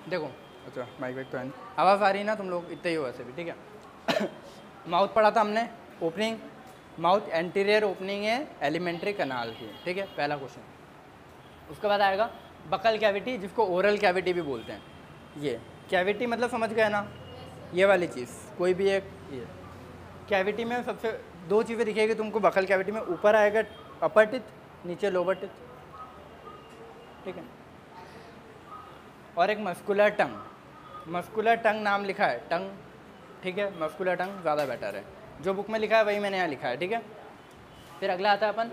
देखो, अच्छा माइक वाइक तो है नहीं, आवाज़ आ रही है ना, तुम लोग इतने ही हो वैसे भी, ठीक है। माउथ पढ़ा था हमने, ओपनिंग, माउथ एंटीरियर ओपनिंग है एलिमेंट्री कनाल की, ठीक है, पहला क्वेश्चन। उसके बाद आएगा बकल कैविटी, जिसको ओरल कैविटी भी बोलते हैं। ये कैविटी मतलब समझ गए ना, ये वाली चीज़, कोई भी एक ये कैविटी में सबसे दो चीज़ें दिखेगी तुमको बकल कैविटी में, ऊपर आएगा अपर टिथ, नीचे लोअर टिथ, ठीक है। और एक मस्कुलर टंग, मस्कुलर टंग नाम लिखा है, टंग, ठीक है, मस्कुलर टंग ज़्यादा बेटर है, जो बुक में लिखा है वही मैंने यहाँ लिखा है, ठीक है। फिर अगला आता है अपन,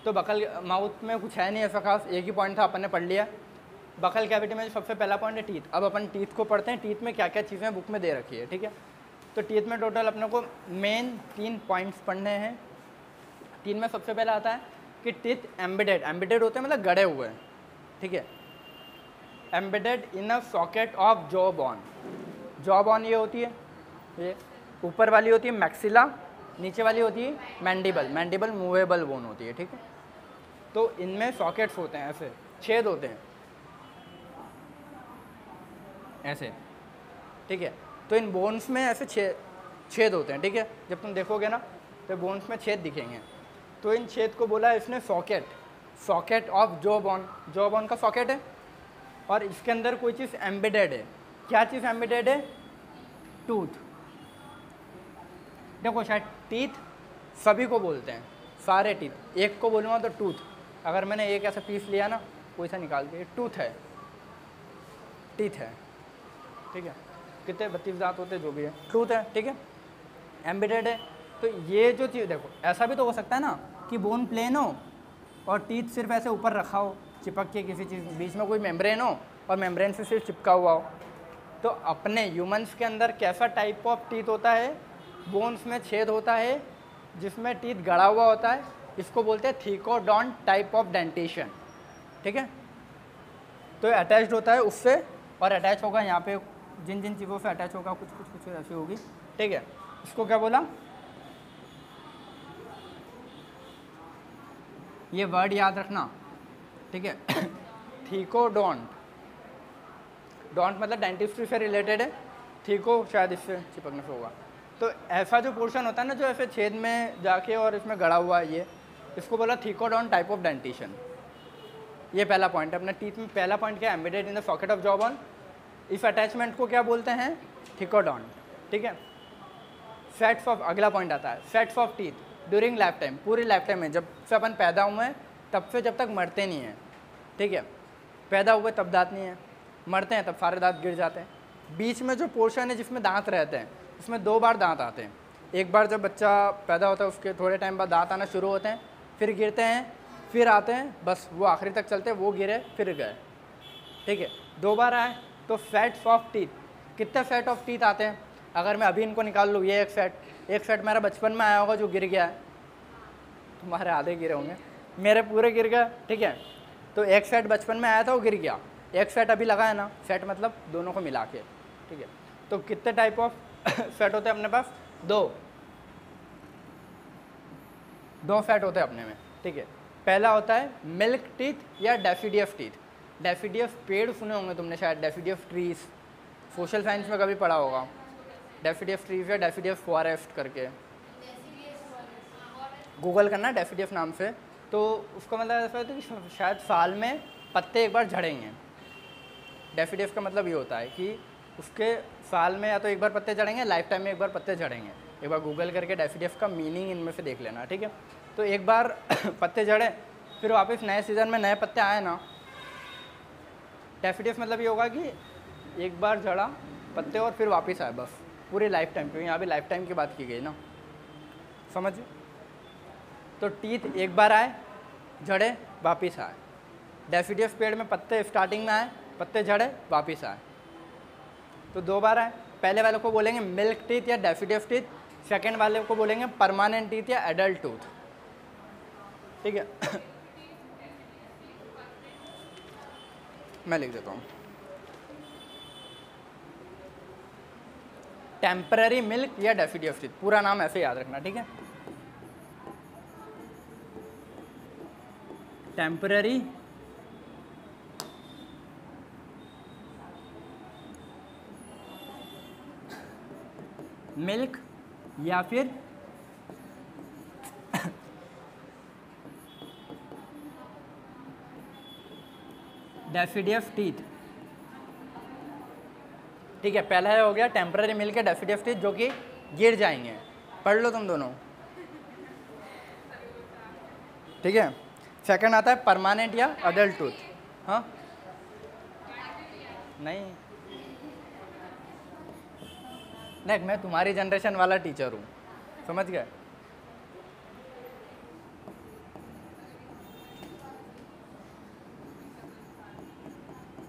तो बकल माउथ में कुछ है नहीं ऐसा खास, एक ही पॉइंट था अपन ने पढ़ लिया। बकल कैविटी में सबसे पहला पॉइंट है टीथ। अब अपन टीथ को पढ़ते हैं, टीथ में क्या क्या चीज़ें बुक में दे रखी है, ठीक है। तो टीथ में टोटल अपने को मेन 3 पॉइंट्स पढ़ने हैं। 3 में सबसे पहला आता है कि टीथ एम्बेडेड, एम्बेडेड होते हैं मतलब गड़े हुए हैं, ठीक है, embedded in a socket of jaw bone. Jaw bone ये होती है, ये ऊपर वाली होती है मैक्सिला, नीचे वाली होती है मैंडिबल, मैंडिबल मूवेबल बोन होती है, ठीक है। तो इनमें सॉकेट्स होते हैं, ऐसे छेद होते हैं, ऐसे, ठीक है। तो इन बोन्स में ऐसे छेद होते हैं, ठीक है। जब तुम देखोगे ना तो बोन्स में छेद दिखेंगे, तो इन छेद को बोला है इसने socket, socket of jaw bone, jaw bone का सॉकेट है, और इसके अंदर कोई चीज़ एम्बेडेड है। क्या चीज़ एम्बेडेड है? टूथ। देखो शायद टीथ सभी को बोलते हैं, सारे टीथ, एक को बोलूँगा तो टूथ, अगर मैंने एक ऐसा पीस लिया ना कोई सा निकाल के, टूथ है, टीथ है, ठीक है। कितने 32 दांत होते जो भी है, टूथ है, ठीक है, एम्बेडेड है। तो ये जो चीज़ देखो, ऐसा भी तो हो सकता है ना कि बोन प्लेन हो और टीथ सिर्फ ऐसे ऊपर रखा हो चिपक के किसी चीज़, बीच में कोई मेम्ब्रेन हो और मेम्ब्रेन से सिर्फ चिपका हुआ हो। तो अपने ह्यूमंस के अंदर कैसा टाइप ऑफ टीथ होता है? बोन्स में छेद होता है जिसमें टीथ गड़ा हुआ होता है, इसको बोलते हैं थीकोडॉन्ट टाइप ऑफ डेंटेशन, ठीक है। तो अटैच्ड होता है उससे, और अटैच होगा यहाँ पे, जिन जिन चीज़ों से अटैच होगा कुछ कुछ कुछ ऐसी होगी, ठीक है। इसको क्या बोला? ये वर्ड याद रखना, ठीक है। थीकोडॉन्ट, डॉन्ट मतलब डेंटिस्ट्री से रिलेटेड है, थीको शायद इससे चिपकने से होगा। तो ऐसा जो पोर्शन होता है ना जो ऐसे छेद में जाके और इसमें गड़ा हुआ है, ये इसको बोला थीकोडॉन्ट टाइप ऑफ डेंटिशन। ये पहला पॉइंट है अपने टीथ में। पहला पॉइंट क्या है? Embedded in the socket of jaw bone. इस अटैचमेंट को क्या बोलते हैं? थीकोडॉन्ट, ठीक है। सेट्स ऑफ, अगला पॉइंट आता है sets of teeth during life time, पूरी लाइफ टाइम में, जब से अपन पैदा हुए हैं तब से जब तक मरते नहीं हैं, ठीक है। पैदा हुए तब दांत नहीं है, मरते हैं तब सारे दांत गिर जाते हैं। बीच में जो पोर्शन है जिसमें दांत रहते हैं उसमें 2 बार दांत आते हैं। एक बार जब बच्चा पैदा होता है उसके थोड़े टाइम बाद दांत आना शुरू होते हैं, फिर गिरते हैं, फिर आते हैं, बस वो आखिरी तक चलते हैं, वो गिरे फिर गए, ठीक है। 2 बार आए। तो सेट्स ऑफ टीथ, कितने सेट ऑफ टीथ आते हैं? अगर मैं अभी इनको निकाल लूँ, ये एक सेट मेरा बचपन में आया होगा जो गिर गया है, तुम्हारे आधे गिरे होंगे, मेरे पूरे गिर गए, ठीक है। तो एक सेट बचपन में आया था वो गिर गया, एक सेट अभी लगा है ना, सेट मतलब दोनों को मिला के, ठीक है। तो कितने टाइप ऑफ सेट होते हैं अपने पास? 2 सेट होते हैं अपने में, ठीक है। पहला होता है मिल्क टीथ या डैफिडियस टीथ। डैफिडियस पेड़ सुने होंगे तुमने शायद, डैफिडियस ट्रीज, सोशल साइंस में कभी पढ़ा होगा, डैफिडियस ट्रीज या डैफिडियस फॉरेस्ट करके, गूगल करना डैफिडियस नाम से। तो उसका मतलब ऐसा होता है कि शायद साल में पत्ते एक बार झड़ेंगे। डैफिडियस का मतलब ये होता है कि उसके साल में या तो एक बार पत्ते झड़ेंगे, लाइफ टाइम में एक बार पत्ते झड़ेंगे। एक बार गूगल करके डैफिडियस का मीनिंग इनमें से देख लेना, ठीक है। तो एक बार पत्ते झड़े, फिर वापस नए सीज़न में नए पत्ते आए ना, डैफिडियस मतलब ये होगा कि एक बार झड़ा पत्ते और फिर वापस आए, बस पूरी लाइफ टाइम, क्योंकि यहाँ भी लाइफ टाइम की बात की गई ना, समझ। तो टीथ एक बार आए, झड़े, वापस आए। डैफिडियस पेड़ में पत्ते स्टार्टिंग में आए, पत्ते झड़े, वापस आए, तो 2 बार आए। पहले वाले को बोलेंगे मिल्क टीथ या डैफिडियस टीथ, सेकेंड वाले को बोलेंगे परमानेंट टीथ या एडल्ट टूथ, ठीक है। मैं लिख देता हूँ, टेम्पररी मिल्क या डैफिडियस टीथ, पूरा नाम ऐसे याद रखना, ठीक है। टेम्पररी मिल्क या फिर डेफिडियस टीथ। ठीक है, पहला हो गया टेम्पररी मिल्क या डेफिडियस टीथ जो कि गिर जाएंगे, पढ़ लो तुम दोनों। ठीक है, सेकंड आता है परमानेंट या अडल्ट टूथ। हाँ नहीं नहीं, मैं तुम्हारी जनरेशन वाला टीचर हूँ, समझ गए।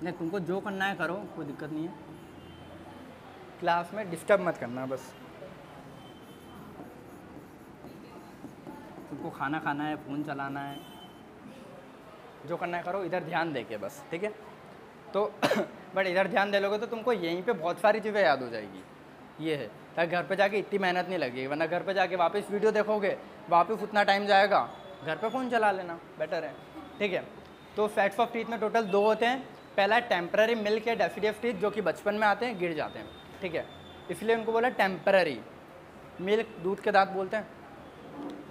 नहीं, तुमको जो करना है करो, कोई दिक्कत नहीं है, क्लास में डिस्टर्ब मत करना बस। तुमको खाना खाना है, फ़ोन चलाना है, जो करना है करो, इधर ध्यान दे के बस। ठीक है, तो बट इधर ध्यान दे लोगे तो तुमको यहीं पे बहुत सारी चीज़ें याद हो जाएगी, ये है, ताकि घर पे जाके इतनी मेहनत नहीं लगेगी। वरना घर पे जाके वापस वीडियो देखोगे, वापस उतना टाइम जाएगा, घर पे फ़ोन चला लेना बेटर है। ठीक है, तो फैक्ट्स ऑफ टीथ में टोटल 2 होते हैं। पहला टेम्पररी मिल्क या डेफिडियस टीथ जो कि बचपन में आते हैं, गिर जाते हैं। ठीक है, इसलिए उनको बोला टेम्पररी। मिल्क दूध के दांत बोलते हैं,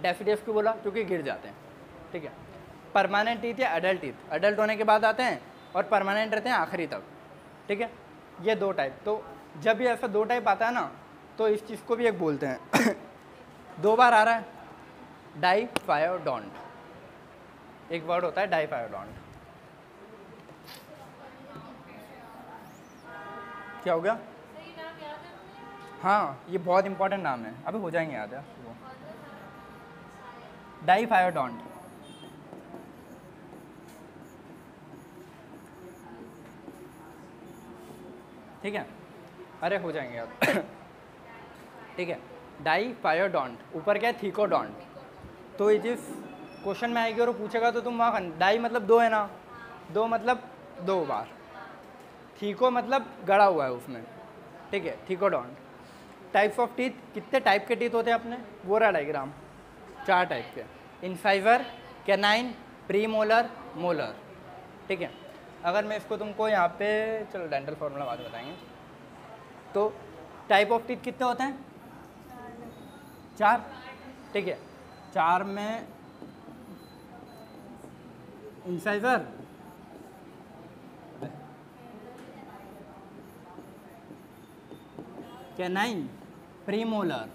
डेफिडियस क्यों बोला, क्योंकि गिर जाते हैं। ठीक है, परमानेंट टीथ या अडल्ट टीथ अडल्ट होने के बाद आते हैं और परमानेंट रहते हैं आखिरी तक। ठीक है, ये 2 टाइप। तो जब भी ऐसा 2 टाइप आता है ना, तो इस चीज़ को भी एक बोलते हैं 2 बार आ रहा है, डाइफायोडोंट। एक वर्ड होता है डाइफायोडोंट। क्या हो गया? हाँ, ये बहुत इंपॉर्टेंट नाम है, अभी हो जाएंगे याद है वो। डाइफायोडोंट। ठीक है, अरे हो जाएंगे याद ठीक है, डाइफायोडोंट, ऊपर क्या है थीकोडोंट। तो ये चीज़ क्वेश्चन में आएगी और वो पूछेगा तो तुम वहाँ डाई मतलब 2 है ना, 2 मतलब 2 बार, थीको मतलब गड़ा हुआ है उसमें। ठीक है, थीकोडोंट। टाइप्स ऑफ टीथ, कितने टाइप के टीथ होते हैं अपने, वो रहा डायग्राम, 4 टाइप के, इंसाइवर, कैनाइन, प्रीमोलर, मोलर। ठीक है, अगर मैं इसको तुमको यहाँ पे, चलो डेंटल फॉर्मूला बाद में बताएंगे। तो टाइप ऑफ टीथ कितने होते हैं? 4। ठीक है, 4 में इंसाइवर, कैनाइन, प्रीमोलर,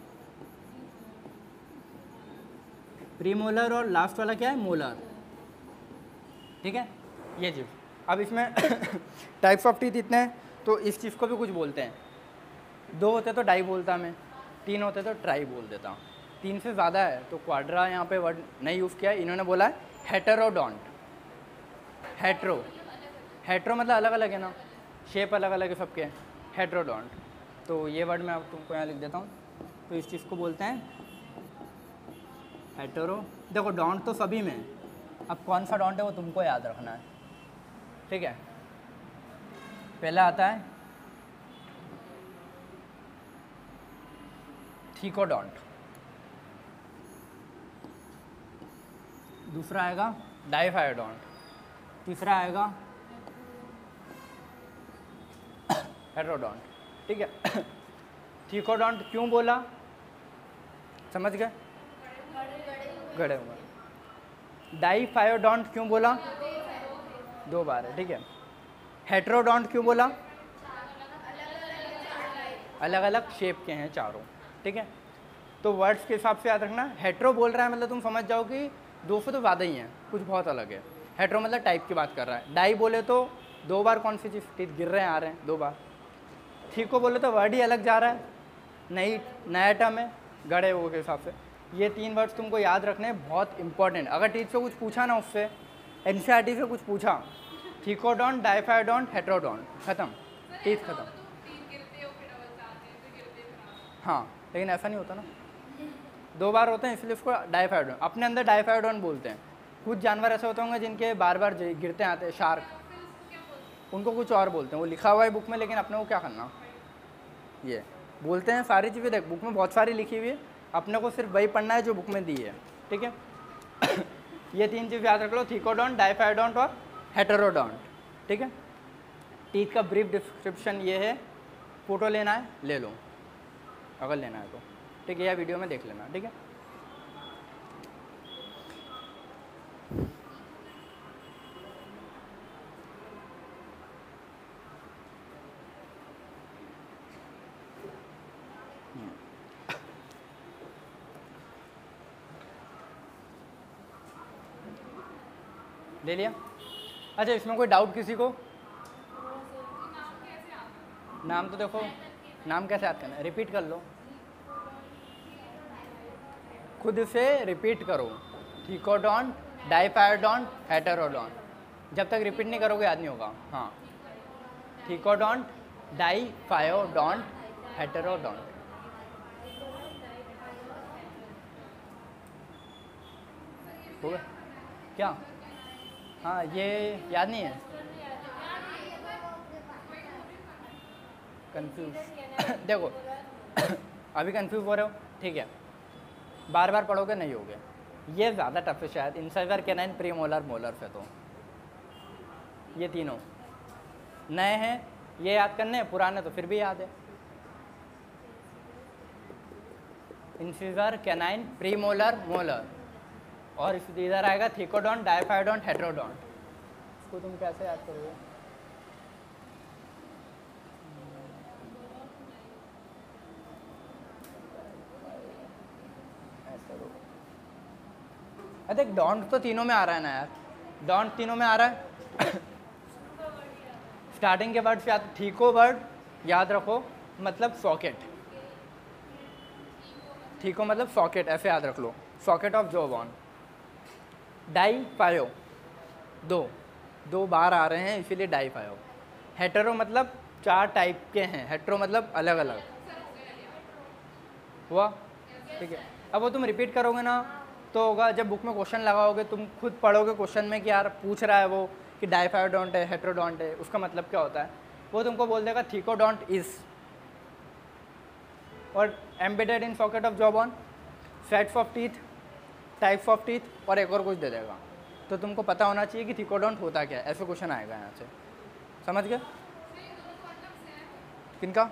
प्रीमोलर और लास्ट वाला क्या है, मोलर। ठीक है, ये चीज़। अब इसमें टाइप्स ऑफ टीथ इतने हैं, तो इस चीज़ को भी कुछ बोलते हैं। 2 होते तो डाई बोलता मैं, 3 होते तो ट्राई बोल देता। 3 से ज़्यादा है तो क्वाड्रा यहाँ पे वर्ड नहीं यूज़ किया, इन्होंने बोला है हेटेरोडोंट। हेट्रो मतलब अलग अलग है ना, शेप अलग अलग है सबके, हेटेरोडोंट। तो ये वर्ड मैं अब तुमको यहाँ लिख देता हूँ। तो इस चीज़ को बोलते हैं हेटेरो। देखो डोंट तो सभी में, अब कौन सा डोंट है वो तुमको याद रखना है। ठीक है, पहला आता है थीकोडोंट, दूसरा आएगा डाइफायोडोंट, तीसरा आएगा हेटेरोडोंट। ठीक है, थीकोडोंट क्यों बोला, समझ गए, गड़े हुए। डाइफायोडोंट क्यों बोला, 2 बार है। ठीक है, हेटेरोडोंट क्यों बोला, अलग अलग शेप के हैं चारों। ठीक है, तो वर्ड्स के हिसाब से याद रखना। हेटेरो बोल रहा है मतलब तुम समझ जाओ कि 2 से तो ज़्यादा ही हैं, कुछ बहुत अलग है। हेटेरो मतलब टाइप की बात कर रहा है। डाई बोले तो 2 बार कौन सी चीज़ टीथ गिर रहे हैं, आ रहे हैं 2 बार। थीको बोले तो वर्ड ही अलग जा रहा है, नया टर्म है, गड़े हुए के हिसाब से। ये 3 वर्ड्स तुमको याद रखने हैं, बहुत इंपॉर्टेंट। अगर टीथ से कुछ पूछा ना, उससे एनसीईआरटी से कुछ पूछा, थीकोडोंट, डाइफायोडोंट, हेटेरोडोंट, खत्म, टीथ खत्म। हाँ, लेकिन ऐसा नहीं होता ना, 2 बार होते हैं इसलिए उसको डाइफायोडोंट, अपने अंदर डाइफायोडोंट बोलते हैं। कुछ जानवर ऐसे होते होंगे जिनके बार बार गिरते आते हैं, शार्क, उनको कुछ और बोलते हैं, वो लिखा हुआ है बुक में, लेकिन अपने को क्या करना, ये बोलते हैं। सारी चीज़ें देख, बुक में बहुत सारी लिखी हुई है, अपने को सिर्फ वही पढ़ना है जो बुक में दी है। ठीक है ये 3 चीज़ याद रख लो, थीकोडोंट, डाइफायोडोंट और हेटेरोडोंट। ठीक है, टीथ का ब्रीफ डिस्क्रिप्शन ये है, फ़ोटो लेना है ले लो, अगर लेना है तो, ठीक है, या वीडियो में देख लेना, ठीक है। ले लिया। अच्छा, इसमें कोई डाउट किसी को? नाम तो देखो, नाम कैसे याद करना है, रिपीट कर लो, खुद से रिपीट करो। Thecodont, diphyodont, heterodont. जब तक रिपीट नहीं करोगे याद नहीं होगा। हाँ, थीकोडोंट, डाइफायोडोंट, हेटेरोडोंट। हो गया क्या? हाँ, ये याद नहीं है, कंफ्यूज देखो अभी कंफ्यूज हो रहे हो, ठीक है, बार बार पढ़ोगे नहीं होगे। ये ज़्यादा टफ है शायद, इंसाइवर कैनाइन, प्रीमोलर, मोलर से। तो ये तीनों नए हैं, ये याद करने, पुराने तो फिर भी याद है। इंसाइवर कैनाइन, प्रीमोलर, मोलर, और इधर आएगा थीकोडोंट, डाइफायोडोंट, हेटेरोडोंट। इसको तुम कैसे याद करोगे? अरे डॉन्ट तो तीनों में आ रहा है ना यार, डॉन्ट तीनों में आ रहा है स्टार्टिंग के वर्ड से याद, थीको वर्ड याद रखो, मतलब सॉकेट। थीको मतलब सॉकेट, ऐसे याद रख लो, सॉकेट ऑफ जॉ बोन। डाई फायो, दो बार आ रहे हैं इसीलिए डाई फायो। हेटेरो मतलब 4 टाइप के हैं, हेटेरो मतलब अलग अलग हुआ, ठीक है। अब वो तुम रिपीट करोगे ना तो होगा, जब बुक में क्वेश्चन लगाओगे तुम खुद पढ़ोगे क्वेश्चन में कि यार पूछ रहा है वो कि डाइफायोडोंट है, हेटेरोडोंट है, उसका मतलब क्या होता है, वो तुमको बोल देगा थीकोडोंट इज, और embedded in socket of jaw bone, sets of teeth, types of teeth, और एक और कुछ दे देगा। तो तुमको पता होना चाहिए कि थीकोडोंट होता क्या है, ऐसे क्वेश्चन आएगा यहाँ से, समझ गए? किनका?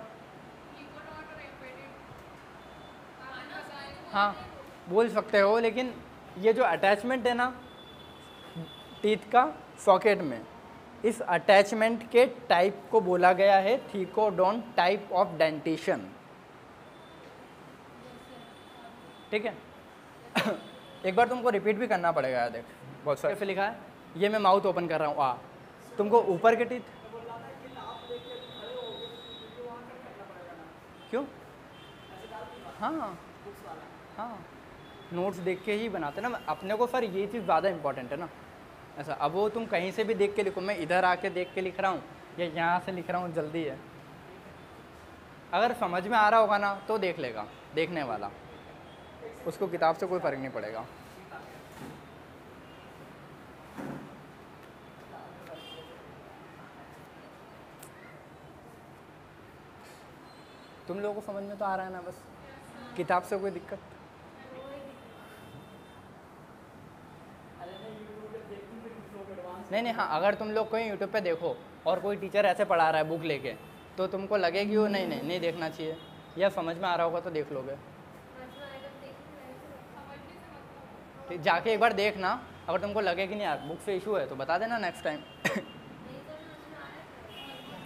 हाँ बोल सकते हो, लेकिन ये जो अटैचमेंट है ना टीथ का सॉकेट में, इस अटैचमेंट के टाइप को बोला गया है थीकोडोंट टाइप ऑफ डेंटेशन, ठीक है। एक बार तुमको रिपीट भी करना पड़ेगा यार, देख बहुत सारे पे लिखा है, ये मैं माउथ ओपन कर रहा हूँ, आ तुमको ऊपर के टीथ क्यों? हाँ हाँ, नोट्स देख के ही बनाते ना अपने को, सर ये चीज़ ज़्यादा इंपॉर्टेंट है ना ऐसा। अब वो तुम कहीं से भी देख के लिखो, मैं इधर आके देख के लिख रहा हूँ या यहाँ से लिख रहा हूँ, जल्दी है। अगर समझ में आ रहा होगा ना तो देख लेगा देखने वाला, उसको किताब से कोई फ़र्क नहीं पड़ेगा। तुम लोगों को समझ में तो आ रहा है ना, बस किताब से कोई दिक्कत? नहीं, हाँ, अगर तुम लोग कोई यूट्यूब पे देखो और कोई टीचर ऐसे पढ़ा रहा है बुक लेके, तो तुमको लगेगी वो नहीं देखना चाहिए, या समझ में आ रहा होगा तो देख लोगे। जाके एक बार देखना, अगर तुमको लगे कि नहीं यार बुक से इशू है तो बता देना नेक्स्ट टाइम।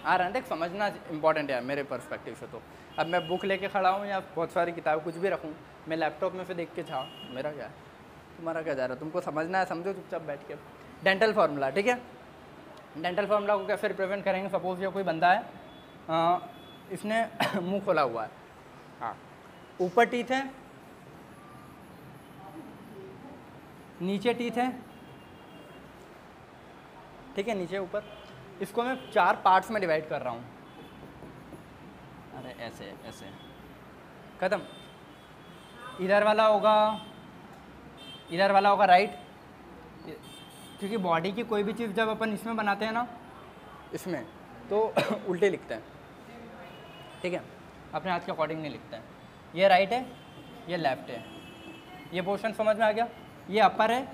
आ रहा है, देख समझना इंपॉर्टेंट है मेरे पर्सपेक्टिव से। तो अब मैं बुक लेके खड़ा हूँ या बहुत सारी किताब कुछ भी रखूँ, मैं लैपटॉप में से देख के था, मेरा क्या है, तुम्हारा क्या जा रहा है, तुमको समझना है समझो चुपचाप बैठ के। डेंटल फार्मूला, ठीक है, डेंटल फार्मूला को कैसे रिप्रेजेंट करेंगे? सपोज ये कोई बंदा है, इसने मुंह खोला हुआ है, हाँ, ऊपर टीथ है, नीचे टीथ है, ठीक है, नीचे ऊपर, इसको मैं 4 पार्ट्स में डिवाइड कर रहा हूँ। अरे ऐसे ऐसे ख़त्म। इधर वाला होगा राइट, क्योंकि बॉडी की कोई भी चीज़ जब अपन इसमें बनाते हैं ना, इसमें तो उल्टे लिखते हैं, ठीक है, अपने हाथ के अकॉर्डिंग नहीं लिखते हैं। ये राइट है, ये लेफ्ट है, ये पोर्शन समझ में आ गया? ये अपर है,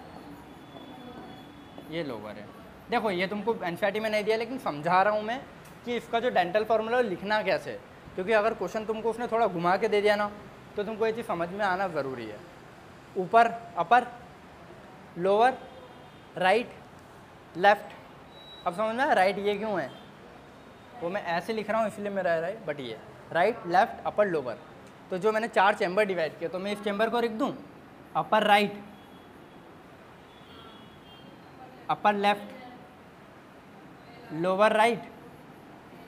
ये लोअर है। देखो ये तुमको एनसीईआरटी में नहीं दिया, लेकिन समझा रहा हूँ मैं कि इसका जो डेंटल फार्मूला लिखना कैसे। क्योंकि अगर क्वेश्चन तुमको उसने थोड़ा घुमा के दे दिया ना तो तुमको ये चीज़ समझ में आना ज़रूरी है। ऊपर अपर, लोअर, राइट, लेफ्ट। अब समझ में आया राइट ये क्यों है, वो मैं ऐसे लिख रहा हूँ इसलिए मेरा है राइट, बट ये राइट, लेफ्ट, अपर, लोअर। तो जो मैंने 4 चैम्बर डिवाइड किया तो मैं इस चैम्बर को लिख दूँ upper right, upper left, lower right,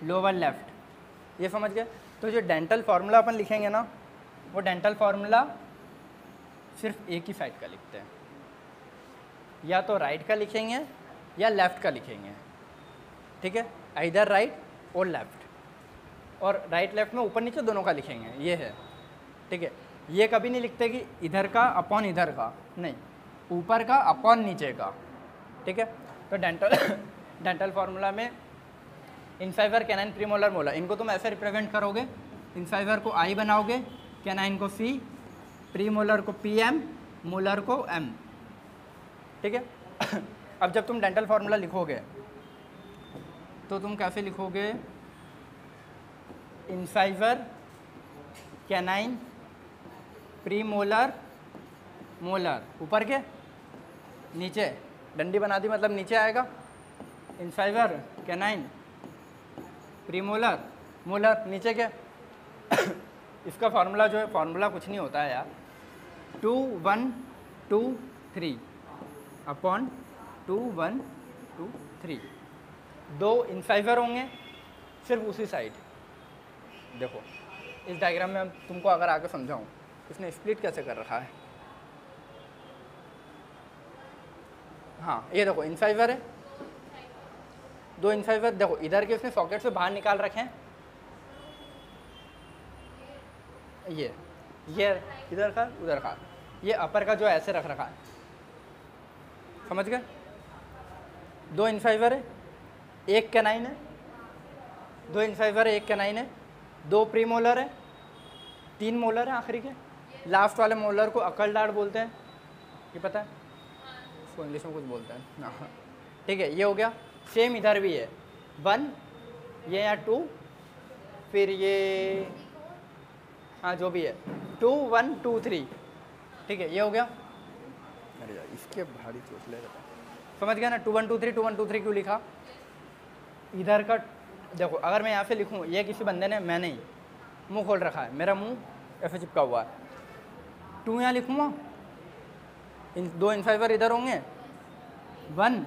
lower left. ये समझ गए। तो जो डेंटल फार्मूला अपन लिखेंगे ना वो डेंटल फार्मूला सिर्फ एक ही साइड का लिखते हैं, या तो राइट का लिखेंगे या लेफ्ट का लिखेंगे, ठीक है, आइदर राइट और लेफ्ट। और राइट लेफ्ट में ऊपर नीचे दोनों का लिखेंगे, ये है, ठीक है। ये कभी नहीं लिखते कि इधर का अपॉन इधर का, नहीं, ऊपर का अपॉन नीचे का, ठीक है। तो डेंटल फार्मूला में इंसाइवर, कैनाइन, प्रीमोलर, मोलर, इनको तुम ऐसे रिप्रेजेंट करोगे, इंसाइवर को आई बनाओगे, कैनाइन को सी, प्रीमोलर को पीएम, मोलर को एम, ठीक है। अब जब तुम डेंटल फार्मूला लिखोगे तो तुम कैसे लिखोगे, इंसाइवर, कैनाइन, प्रीमोलर, मोलर, ऊपर के नीचे डंडी बना दी मतलब नीचे आएगा, इंसाइवर, कैनाइन, प्रीमोलर, मोलर, नीचे क्या। इसका फार्मूला जो है, फार्मूला कुछ नहीं होता है यार, 2 1 2 3 अपॉन 2 1 2 3। 2 इंसाइवर होंगे सिर्फ उसी साइड। देखो इस डायग्राम में तुमको अगर आगे समझाऊँ, इसने स्प्लिट कैसे कर रखा है। हाँ ये देखो इंसाइवर है, 2 इंसाइवर, देखो इधर के उसने सॉकेट से बाहर निकाल रखे हैं, ये इधर का उधर का, ये अपर का जो ऐसे रख रखा है, समझ गए। 2 इंसाइवर है, 1 कैनाइन है, 2 इंसाइवर है, 1 कैनाइन है, 2 प्रीमोलर है, 3 मोलर है आखिरी के। लास्ट वाले मोलर को अकल डार्ट बोलते हैं, ये पता है, उसको इंग्लिश में कुछ बोलते हैं, हाँ ठीक है। ये हो गया। सेम इधर भी है, 1 ये या 2, फिर ये हाँ जो भी है 2 1 2 3, ठीक है, ये हो गया। अरे यार इसके भारी चोट ले रहा, समझ गया ना। 2 1 2 3 2 1 2 3 क्यों लिखा। इधर का देखो, अगर मैं यहाँ से लिखूँ, ये किसी बंदे ने, मैंने ही मुंह खोल रखा है, मेरा मुंह ऐसे चिपका हुआ है, 2 यहाँ लिखूँगा, 2 इंसाइवर इधर होंगे, 1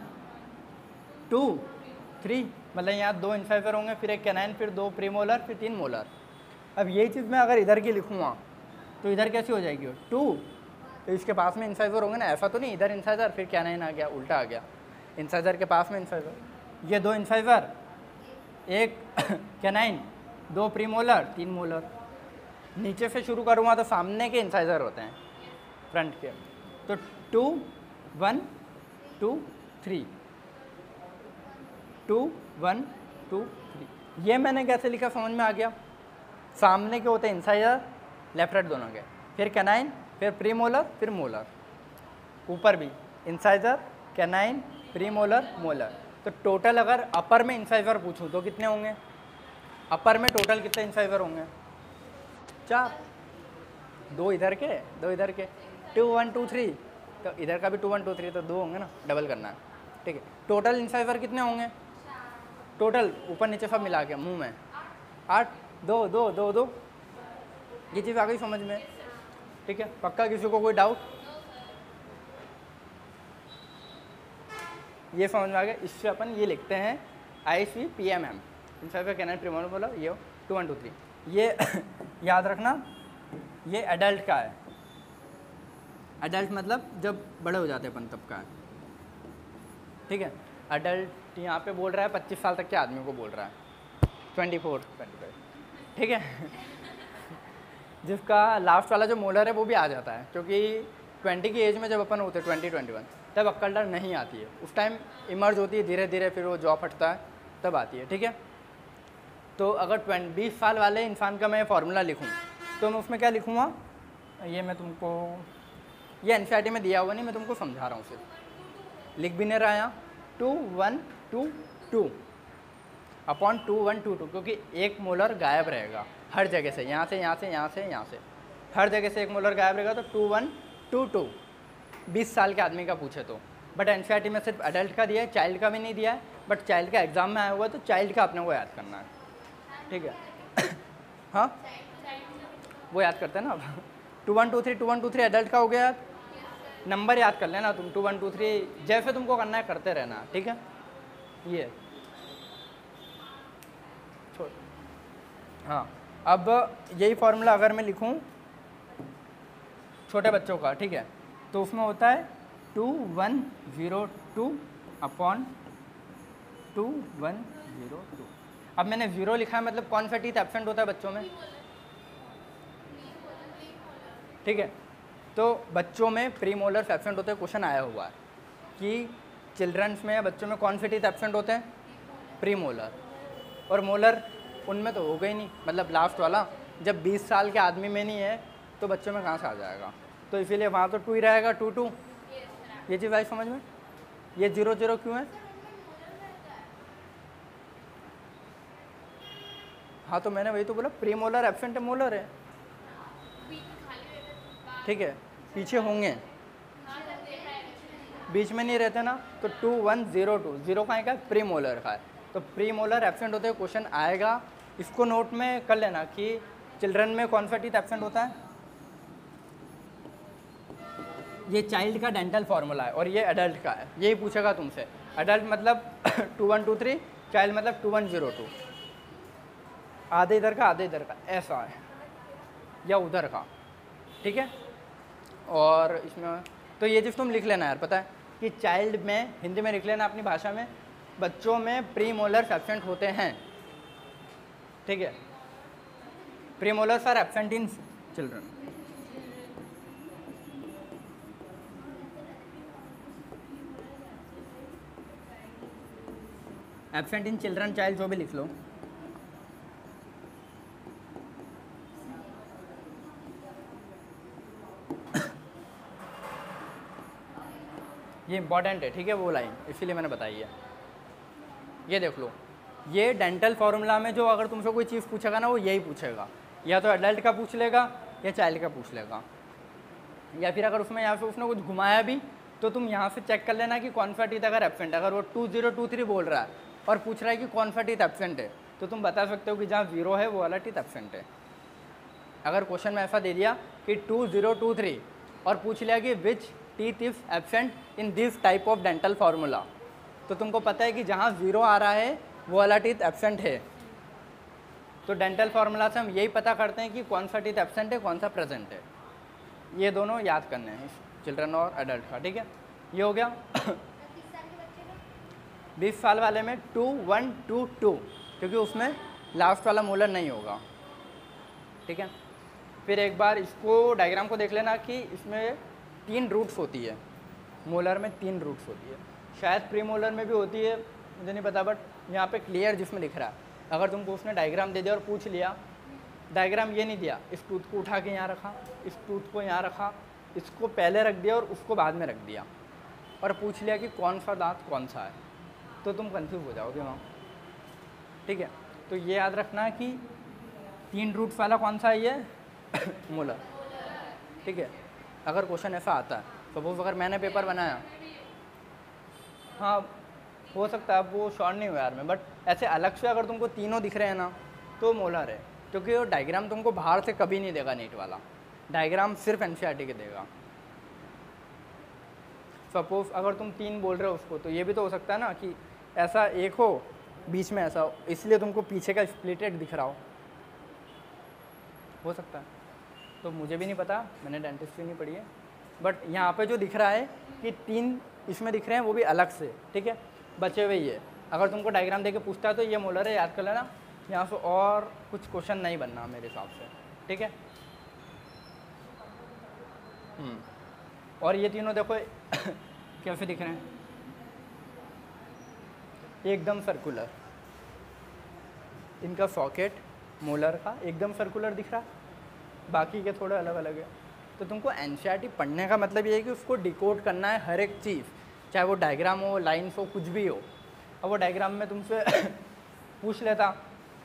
2 3, मतलब यहाँ 2 इंसाइवर होंगे, फिर 1 कैनाइन, फिर 2 प्रीमोलर, फिर 3 मोलर। अब यही चीज़ मैं अगर इधर की लिखूँगा तो इधर कैसी हो जाएगी, 2, तो इसके पास में इंसाइवर होंगे ना, ऐसा तो नहीं इधर इंसाइवर फिर कैनाइन आ गया, उल्टा आ गया, इंसाइवर के पास में इंसाइवर। ये 2 इंसाइवर, 1 कैनाइन, 2 प्रीमोलर, 3 मोलर। नीचे से शुरू करूँगा तो सामने के इंसाइजर होते हैं, फ्रंट के, तो 2 1 2 3, 2 1 2 3। ये मैंने कैसे लिखा समझ में आ गया। सामने के होते हैं इंसाइजर, लेफ्ट राइट दोनों के, फिर कैनाइन, फिर प्रीमोलर, फिर मोलर। ऊपर भी इंसाइजर, कैनाइन, प्रीमोलर, मोलर। तो टोटल अगर अपर में इंसाइजर पूछूं तो कितने होंगे, अपर में टोटल कितने इंसाइजर होंगे, 4, 2 इधर के 2 इधर के, 2 1 2 3, तो इधर का भी 2 1 2 3, तो 2 होंगे ना, डबल करना है, ठीक है। टोटल इंसाइजर कितने होंगे, टोटल ऊपर नीचे सब मिला के मुंह में 8, 2 2 2 2। ये चीज़ आ गई समझ में, ठीक है। पक्का किसी को कोई डाउट, ये समझ में आ गया। इससे अपन ये लिखते हैं ICPMM, इंसाइवर, कैनाइन, प्रीमोलर, मोलर, ये 2 1 2 3। ये याद रखना, ये एडल्ट का है। एडल्ट मतलब जब बड़े हो जाते हैं अपन तब का है, ठीक है। एडल्ट यहाँ पे बोल रहा है 25 साल तक के आदमी को बोल रहा है, 24 25, ठीक है। जिसका लास्ट वाला जो मोलर है वो भी आ जाता है, क्योंकि 20 की एज में जब अपन होते हैं 20 21, तब अक्ल डार्ट नहीं आती है, उस टाइम इमर्ज होती है धीरे धीरे, फिर वो जॉब हटता है तब आती है, ठीक है। तो अगर 20 साल वाले इंसान का मैं फार्मूला लिखूँ तो मैं उसमें क्या लिखूँगा, ये मैं तुमको, ये एनसीईआरटी में दिया हुआ नहीं, मैं तुमको समझा रहा हूँ, सिर्फ लिख भी नहीं रहा यहाँ। 2 1 2 2, अपॉन 2122, क्योंकि 1 मोलर गायब रहेगा हर जगह से, यहाँ से यहाँ से यहाँ से यहाँ से, हर जगह से 1 मोलर गायब रहेगा। तो 2122 20 साल के आदमी का पूछे तो। बट एनसीईआरटी में सिर्फ एडल्ट का दिया है, चाइल्ड का भी नहीं दिया है। बट चाइल्ड का एग्जाम में आया हुआ है, तो चाइल्ड का अपने को याद करना है, ठीक है। हाँ वो याद करते हैं ना अब। 2123 एडल्ट का हो गया, नंबर याद कर लेना तुम 2123, जैसे तुमको करना है करते रहना, ठीक है। ये छोड़, हाँ अब यही फॉर्मूला अगर मैं लिखूं छोटे बच्चों का, ठीक है, तो उसमें होता है 2102 अपॉन 2102। अब मैंने 0 लिखा है, मतलब कौन सा टीथ एब्सेंट होता है बच्चों में, ठीक है। तो बच्चों में प्री मोलर्स एब्सेंट होते हैं, क्वेश्चन आया हुआ है कि चिल्ड्रंस में या बच्चों में कौन से टीथ एब्सेंट होते हैं, प्री मोलर। और मोलर उनमें तो होगा ही नहीं, मतलब लास्ट वाला जब 20 साल के आदमी में नहीं है तो बच्चों में कहाँ से आ जाएगा। तो इसीलिए वहाँ तो 2 ही रहेगा, 2 ये चीज़ भाई समझ में। ये 0 क्यों है, हाँ तो मैंने वही तो बोला, प्री मोलर एब्सेंट है, मोलर है, ठीक है, पीछे होंगे, बीच में नहीं रहते ना। तो 2102 0 कहाँ का है, प्री मोलर का है। तो प्री मोलर एब्सेंट होते हुए क्वेश्चन आएगा, इसको नोट में कर लेना कि चिल्ड्रन में कौन सा टीथ एब्सेंट होता है। ये चाइल्ड का डेंटल फार्मूला है और ये एडल्ट का है, यही पूछेगा तुमसे। एडल्ट मतलब 2123, चाइल्ड मतलब 2102, आधे इधर का आधे इधर का, ऐसा है, या उधर का, ठीक है। और इसमें तो ये चीज़ तुम लिख लेना यार, पता है कि चाइल्ड में हिंदी में लिख लेना अपनी भाषा में, बच्चों में प्री मोलर्स एब्सेंट होते हैं, ठीक है। Premolars are absent in children. Absent in children, child, जो भी लिख लो। ये इंपॉर्टेंट है, ठीक है, वो लाइन इसीलिए मैंने बताई है। ये देख लो, ये डेंटल फार्मूला में जो अगर तुमसे कोई चीज़ पूछेगा ना वो यही पूछेगा, या तो एडल्ट का पूछ लेगा या चाइल्ड का पूछ लेगा, या फिर अगर उसमें यहाँ से उसने कुछ घुमाया भी तो तुम यहाँ से चेक कर लेना कि कौन सा टीथ अगर एब्सेंट है। अगर वो 2023 बोल रहा है और पूछ रहा है कि कौन सा टीथ एब्सेंट है, तो तुम बता सकते हो कि जहाँ 0 है वो वाला टीथ एब्सेंट है। अगर क्वेश्चन में ऐसा दे दिया कि 2023 और पूछ लिया कि which teeth is absent in this type of dental formula, तो तुमको पता है कि जहाँ 0 आ रहा है वो वाला टीथ एब्सेंट है। तो डेंटल फार्मूला से हम यही पता करते हैं कि कौन सा टीथ एब्सेंट है, कौन सा प्रेजेंट है। ये दोनों याद करने हैं चिल्ड्रन और एडल्ट का, ठीक है। ये हो गया। 20 साल वाले में 2122, क्योंकि उसमें लास्ट वाला मोलर नहीं होगा, ठीक है। फिर एक बार इसको डायग्राम को देख लेना कि इसमें 3 रूट्स होती है, मोलर में 3 रूट्स होती है, शायद प्री मोलर में भी होती है, मुझे नहीं पता, बट यहाँ पे क्लियर जिसमें लिख रहा है। अगर तुमको उसने डायग्राम दे दिया और पूछ लिया, डायग्राम ये नहीं दिया, इस टूथ को उठा के यहाँ रखा, इस टूथ को यहाँ रखा, इसको पहले रख दिया और उसको बाद में रख दिया, और पूछ लिया कि कौन सा दांत कौन सा है, तो तुम कंफ्यूज हो जाओगे वहाँ, ठीक है। तो ये याद रखना कि 3 रूट्स वाला कौन सा है, ये मोलर, ठीक है। अगर क्वेश्चन ऐसा आता है, सपोज अगर मैंने पेपर बनाया, हाँ हो सकता है, अब वो श्योर नहीं हुआ यार मैं, बट ऐसे अलग से अगर तुमको तीनों दिख रहे हैं ना तो मोलर है, क्योंकि वो डायग्राम तुमको बाहर से कभी नहीं देगा, नीट वाला डायग्राम सिर्फ एनसीईआरटी के देगा। सपोज अगर तुम 3 बोल रहे हो उसको, तो ये भी तो हो सकता है ना कि ऐसा एक हो बीच में ऐसा हो, इसलिए तुमको पीछे का स्प्लिटेड दिख रहा हो सकता है। तो मुझे भी नहीं पता, मैंने डेंटिस्ट्री नहीं पढ़ी है, बट यहाँ पे जो दिख रहा है कि 3 इसमें दिख रहे हैं वो भी अलग से, ठीक है, बचे हुए ये। अगर तुमको डायग्राम देके पूछता है तो ये मोलर है, याद कर लेना। यहाँ से और कुछ क्वेश्चन नहीं बनना मेरे हिसाब से, ठीक है। और ये तीनों देखो कैसे दिख रहे हैं, एकदम सर्कुलर, इनका सॉकेट मोलर का एकदम सर्कुलर दिख रहा, बाकी के थोड़े अलग अलग है। तो तुमको एनसीईआरटी पढ़ने का मतलब ये है कि उसको डिकोड करना है हर एक चीज़, चाहे वो डायग्राम हो, लाइन्स हो, कुछ भी हो। अब वो डायग्राम में तुमसे पूछ लेता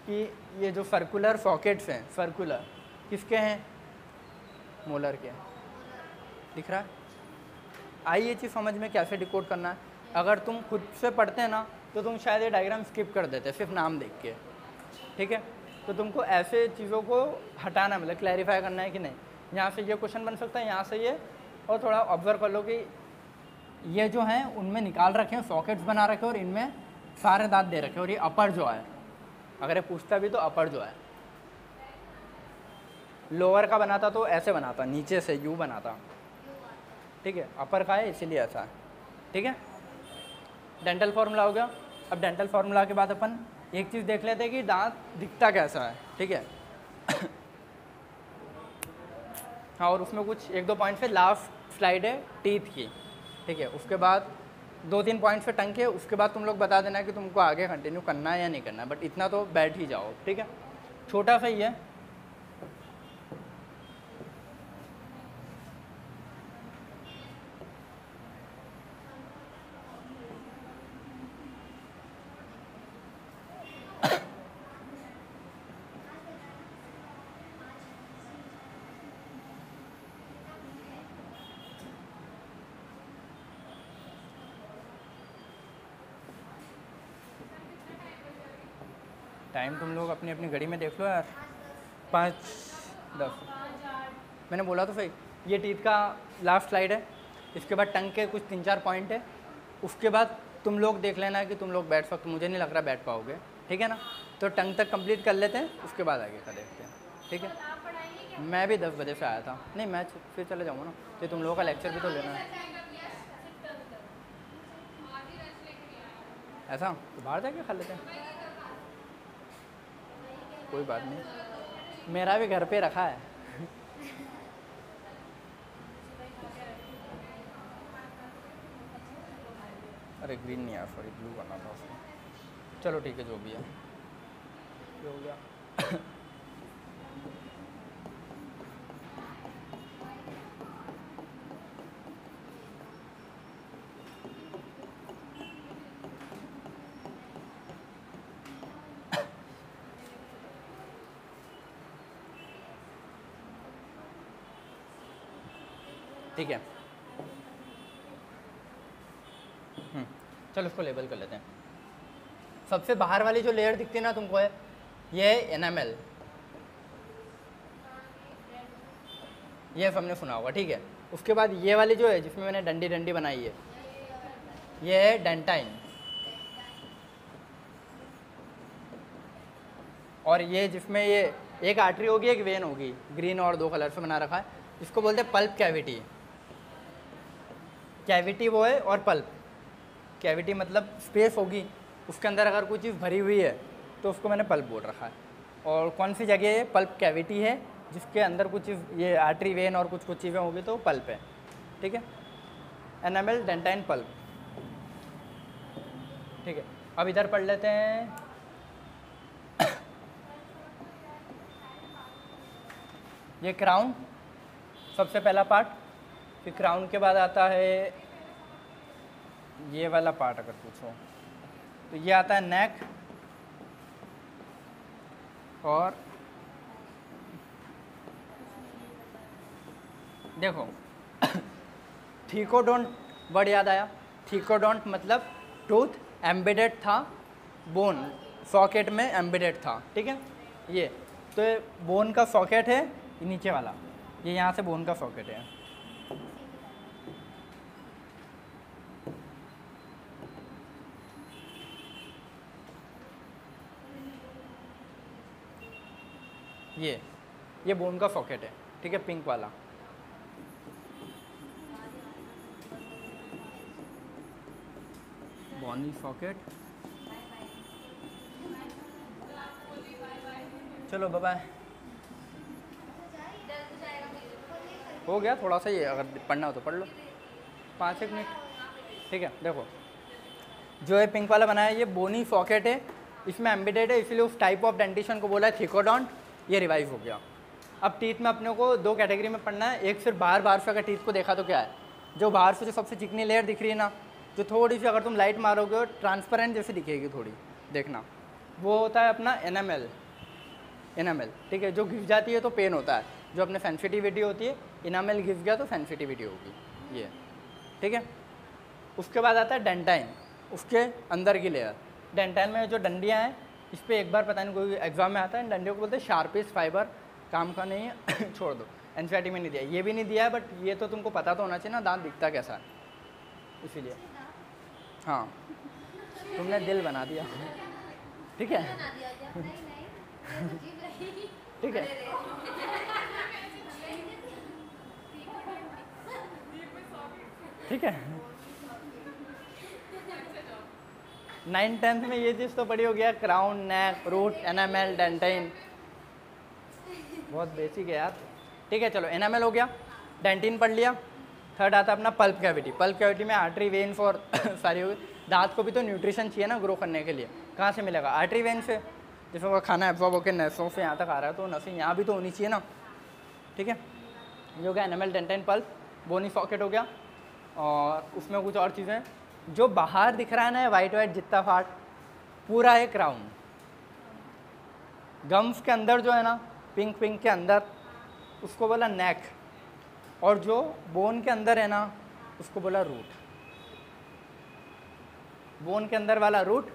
कि ये जो सर्कुलर सॉकेट्स हैं, सर्कुलर किसके हैं, मोलर के। दिख रहा है? आई ये चीज़ समझ में कैसे डिकोड करना है। अगर तुम खुद से पढ़ते हैं ना तो तुम शायद ये डायग्राम स्किप कर देते सिर्फ नाम देख के, ठीक है। तो तुमको ऐसे चीज़ों को हटाना, मतलब क्लैरिफाई करना है कि नहीं, यहाँ से ये क्वेश्चन बन सकता है, यहाँ से ये, और थोड़ा ऑब्जर्व कर लो कि ये जो हैं उनमें निकाल रखे हैं, सॉकेट्स बना रखे हैं और इनमें सारे दांत दे रखे हैं। और ये अपर जो है, अगर ये पूछता भी तो अपर जो है, लोअर का बनाता तो ऐसे बनाता, नीचे से यू बनाता, ठीक है। अपर का है इसीलिए ऐसा है, ठीक है। डेंटल फार्मूला हो गया। अब डेंटल फार्मूला के बाद अपन एक चीज़ देख लेते हैं कि दांत दिखता कैसा है, ठीक है। हाँ, और उसमें कुछ 1-2 पॉइंट पे लास्ट स्लाइड है टीथ की, ठीक है। उसके बाद 2-3 पॉइंट पे टंग के, उसके बाद तुम लोग बता देना कि तुमको आगे कंटिन्यू करना है या नहीं करना है, बट इतना तो बैठ ही जाओ, ठीक है। छोटा सा ही है। टाइम तुम लोग अपनी अपनी घड़ी में देख लो यार, 5:10। मैंने बोला तो सही। ये टीथ का लास्ट स्लाइड है। इसके बाद टंग के कुछ 3-4 पॉइंट है। उसके बाद तुम लोग देख लेना कि तुम लोग बैठ सकते, मुझे नहीं लग रहा बैठ पाओगे, ठीक है ना। तो टंग तक कंप्लीट कर लेते हैं, उसके बाद आगे का देखते हैं, ठीक है। मैं भी 10 बजे से आया था। नहीं, मैं फिर चले जाऊँगा ना, तो तुम लोगों का लेक्चर भी तो लेना है। ऐसा तो बाहर जाके खा लेते हैं, कोई बात नहीं, मेरा भी घर पे रखा है। अरे ग्रीन नहीं यार, सॉरी, ब्लू करना था उसको। चलो ठीक है, जो भी है ये हो गया। ठीक है, चलो इसको लेबल कर लेते हैं। सबसे बाहर वाली जो लेयर दिखती है ना तुमको, है ये है एनामेल, ये सबने सुना होगा, ठीक है। उसके बाद ये वाली जो है जिसमें मैंने डंडी डंडी बनाई है, ये है डेंटाइन। और ये जिसमें ये एक आर्टरी होगी, एक वेन होगी, ग्रीन और 2 कलर से बना रखा है, इसको बोलते हैं पल्प कैविटी। कैविटी वो है और पल्प, कैविटी मतलब स्पेस होगी, उसके अंदर अगर कोई चीज़ भरी हुई है तो उसको मैंने पल्प बोल रखा है। और कौन सी जगह है, पल्प कैविटी है, जिसके अंदर कुछ चीज़, ये आर्टरी वेन और कुछ चीज़ें होगी तो पल्प है, ठीक है। एनामेल, डेंटाइन, पल्प, ठीक है। अब इधर पढ़ लेते हैं। ये क्राउन सबसे पहला पार्ट, फिर क्राउन के बाद आता है ये वाला पार्ट। अगर पूछो तो ये आता है नेक, और देखो थीकोडोंट वर्ड याद आया। थीकोडोंट मतलब टूथ एम्बेडेड था, बोन सॉकेट में एम्बेडेड था, ठीक है। ये तो ये बोन का सॉकेट है, ये नीचे वाला, ये यहाँ से बोन का सॉकेट है। ये बोन का सॉकेट है, ठीक है, पिंक वाला। बोनी सॉकेट। चलो बाय बाय, हो गया थोड़ा सा। ये अगर पढ़ना हो तो पढ़ लो, 5-1 मिनट, ठीक है। देखो जो है पिंक वाला बनाया, ये बोनी सॉकेट है, इसमें एम्बेडेड है, इसलिए उस टाइप ऑफ डेंटिशन को बोला है थीकोडोंट। ये रिवाइज हो गया। अब टीथ में अपने को 2 कैटेगरी में पढ़ना है। एक सिर्फ बाहर से अगर टीथ को देखा तो क्या है, जो बाहर से जो सबसे चिकनी लेयर दिख रही है ना, जो थोड़ी सी अगर तुम लाइट मारोगे ट्रांसपेरेंट जैसी दिखेगी थोड़ी, देखना वो होता है अपना एनामेल, ठीक है। जो घिस जाती है तो पेन होता है, जो अपने सेंसिटिविटी होती है, इनामेल घिस गया तो सेंसिटिविटी होगी ये, ठीक है। उसके बाद आता है डेंटाइन, उसके अंदर की लेयर। डेंटाइन में जो डंडियाँ हैं, इस पर एक बार पता नहीं कोई एग्जाम में आता है, डंडियों को बोलते हैं शार्पिस्ट फाइबर, काम का नहीं है छोड़ दो, एनसीईआरटी में नहीं दिया, ये भी नहीं दिया है, बट ये तो तुमको पता तो होना चाहिए ना दांत दिखता कैसा है, इसीलिए। हाँ, तुमने दिल बना दिया, ठीक है ठीक है। ठीक है, 9th-10th में ये चीज़ तो पढ़ी हो गया, क्राउन, नेक, रूट, एनामेल, डेंटाइन, बहुत बेसिक है यार, ठीक है। चलो एनामेल हो गया, डेंटिन पढ़ लिया। थर्ड आता है अपना पल्प कैविटी। पल्प कैविटी में आर्टरी, वेन्स और सारी होगी। दांत को भी तो न्यूट्रिशन चाहिए ना ग्रो करने के लिए, कहाँ से मिलेगा? आर्टरी वेन से, जिसमें वो खाना एब्जॉर्ब होकर नसों से यहाँ तक आ रहा है, तो नसें यहाँ भी तो होनी चाहिए ना, ठीक है। ये हो गया एनामेल, डेंटाइन, पल्प। बोनी सॉकेट हो गया, और उसमें कुछ और चीज़ें जो बाहर दिख रहा है ना, वाइट वाइट जितना पार्ट पूरा है क्राउन। गम्स के अंदर जो है ना, पिंक पिंक के अंदर, उसको बोला नेक, और जो बोन के अंदर है ना, उसको बोला रूट। बोन के अंदर वाला रूट,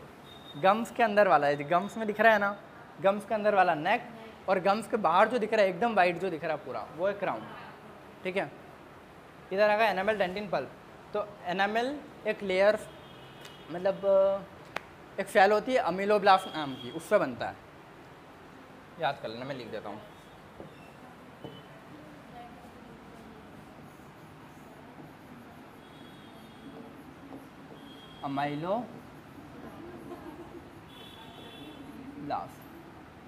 गम्स के अंदर वाला है, गम्स में दिख रहा है ना, गम्स के अंदर वाला नेक, और गम्स के बाहर जो दिख रहा है एकदम वाइट जो दिख रहा है पूरा, वो है क्राउन, ठीक है। इधर आ गया एनामेल, डेंटिन, पल्प। तो एनामेल एक लेयर, मतलब एक सेल होती है अमीलोब्लास्ट नाम की, उससे बनता है, याद कर लेना, मैं लिख देता हूँ। अमाइलोब्लास्ट।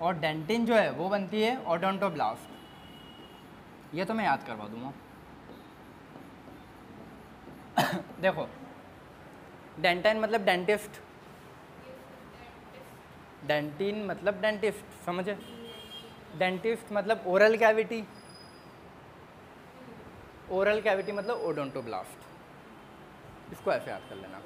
और डेंटिन जो है वो बनती है ओडोंटोब्लास्ट। ये तो मैं याद करवा दूंगा। देखो, डेंटाइन मतलब डेंटिस्ट, डेंटिन मतलब डेंटिस्ट, समझे? डेंटिस्ट मतलब ओरल कैविटी, ओरल कैविटी मतलब ओडोंटोब्लास्ट। इसको ऐसे याद कर लेना।